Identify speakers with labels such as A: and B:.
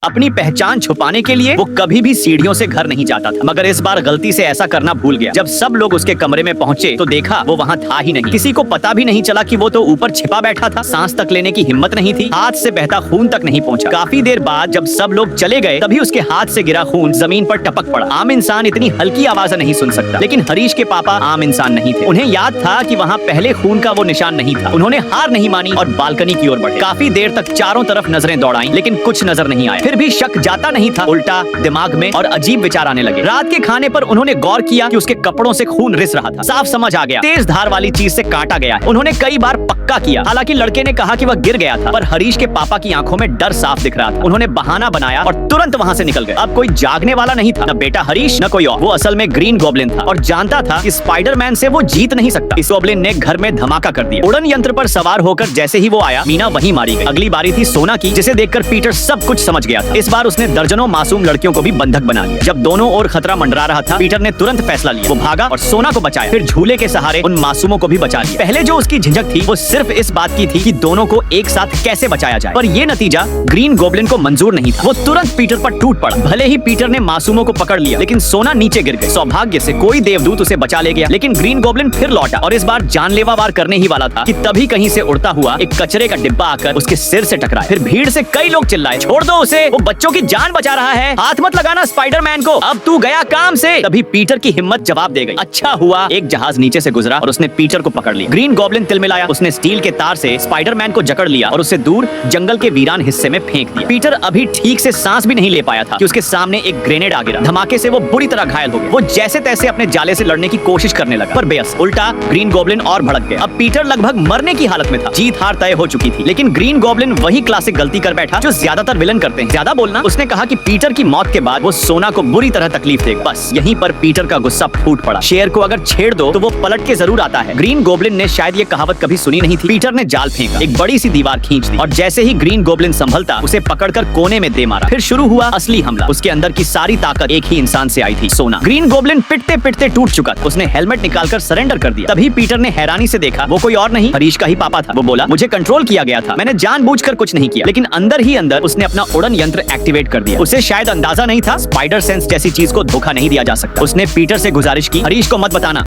A: अपनी पहचान छुपाने के लिए वो कभी भी सीढ़ियों से घर नहीं जाता था, मगर इस बार गलती से ऐसा करना भूल गया। जब सब लोग उसके कमरे में पहुंचे तो देखा वो वहाँ था ही नहीं। किसी को पता भी नहीं चला कि वो तो ऊपर छिपा बैठा था। सांस तक लेने की हिम्मत नहीं थी, हाथ से बहता खून तक नहीं पहुंचा। काफी देर बाद जब सब लोग चले गए तभी उसके हाथ से गिरा खून जमीन पर टपक पड़ा। आम इंसान इतनी हल्की आवाज नहीं सुन सकता, लेकिन हरीश के पापा आम इंसान नहीं थे। उन्हें याद था कि वहाँ पहले खून का वो निशान नहीं था। उन्होंने हार नहीं मानी और बालकनी की ओर बढ़े। काफी देर तक चारों तरफ नजरें दौड़ाई, लेकिन कुछ नजर नहीं आया। फिर भी शक जाता नहीं था, उल्टा दिमाग में और अजीब विचार आने लगे। रात के खाने पर उन्होंने गौर किया कि उसके कपड़ों से खून रिस रहा था। साफ समझ आ गया तेज धार वाली चीज से काटा गया है। उन्होंने कई बार पक्का किया, हालांकि लड़के ने कहा कि वह गिर गया था, पर हरीश के पापा की आंखों में डर साफ दिख रहा था। उन्होंने बहाना बनाया और तुरंत वहां से निकल गए। अब कोई जागने वाला नहीं था, न बेटा हरीश न कोई और। वो असल में ग्रीन गॉब्लिन था और जानता था कि स्पाइडरमैन से वो जीत नहीं सकता। इस गॉब्लिन ने घर में धमाका कर दिया। उड़न यंत्र पर सवार होकर जैसे ही वो आया, मीना वहीं मारी गई। अगली बारी थी सोना की, जिसे देखकर पीटर सब कुछ समझ गया था। इस बार उसने दर्जनों मासूम लड़कियों को भी बंधक बना लिया। जब दोनों ओर खतरा मंडरा रहा था, पीटर ने तुरंत फैसला लिया। वो भागा और सोना को बचाया, फिर झूले के सहारे उन मासूमों को भी बचा लिया। पहले जो उसकी झिझक थी वो सिर्फ इस बात की थी कि दोनों को एक साथ कैसे बचाया जाए, पर ये नतीजा ग्रीन गॉब्लिन को मंजूर नहीं था। वो तुरंत पीटर पर टूट पड़ा। भले ही पीटर ने मासूमों को पकड़ लिया, लेकिन सोना नीचे गिर गई। सौभाग्य से कोई देवदूत उसे बचा ले गया, लेकिन ग्रीन गॉब्लिन फिर लौटा और इस बार जानलेवा वार करने ही वाला था कि तभी कहीं से उड़ता हुआ एक कचरे का डिब्बा आकर उसके सिर से टकराया। फिर भीड़ से कई लोग चिल्लाए, छोड़ दो उसे, वो बच्चों की जान बचा रहा है, हाथ मत लगाना स्पाइडरमैन को, अब तू गया काम से। तभी पीटर की हिम्मत जवाब दे गई। अच्छा हुआ एक जहाज नीचे से गुजरा और उसने पीटर को पकड़ लिया। ग्रीन गॉब्लिन तिलमिलाया। उसने स्टील के तार से स्पाइडरमैन को जकड़ लिया और उसे दूर जंगल के वीरान हिस्से में फेंक दिया। पीटर अभी ठीक से सांस भी नहीं ले पाया था कि उसके सामने एक ग्रेनेड आ गिरा। धमाके से वो बुरी तरह घायल हो गया। वो जैसे तैसे अपने जाले से लड़ने की कोशिश करने लगा, पर बेअस। उल्टा ग्रीन गॉब्लिन और भड़क गया। अब पीटर लगभग मरने की हालत में था। जीत हार तय हो चुकी थी, लेकिन ग्रीन गॉब्लिन वही क्लासिक गलती कर बैठा जो ज्यादातर विलन करते हैं, ज्यादा बोलना। उसने कहा कि पीटर की मौत के बाद वो सोना को बुरी तरह तकलीफ देगा। बस यहीं पर पीटर का गुस्सा फूट पड़ा। शेर को अगर छेड़ दो तो वो पलट के जरूर आता है। ग्रीन गॉब्लिन ने शायद ये कहावत कभी सुनी नहीं थी। पीटर ने जाल फेंका, एक बड़ी सी दीवार खींच दी और जैसे ही ग्रीन गॉब्लिन संभलता उसे पकड़कर कोने में दे मारा। फिर शुरू हुआ असली हमला। उसके अंदर की सारी ताकत एक ही इंसान से आई थी, सोना। ग्रीन गॉब्लिन पिटते पिटते टूट चुका था। उसने हेलमेट निकालकर सरेंडर कर दिया। तभी पीटर ने हैरानी से देखा, वो कोई और नहीं हरीश का ही पापा था। वो बोला, मुझे कंट्रोल किया गया था, मैंने जानबूझकर कुछ नहीं किया। लेकिन अंदर ही अंदर उसने अपना उड़न यंत्र एक्टिवेट कर दिया। उसे शायद अंदाजा नहीं था स्पाइडर सेंस जैसी चीज को धोखा नहीं दिया जा सकता। उसने पीटर से गुजारिश की, हरीश को मत बताना।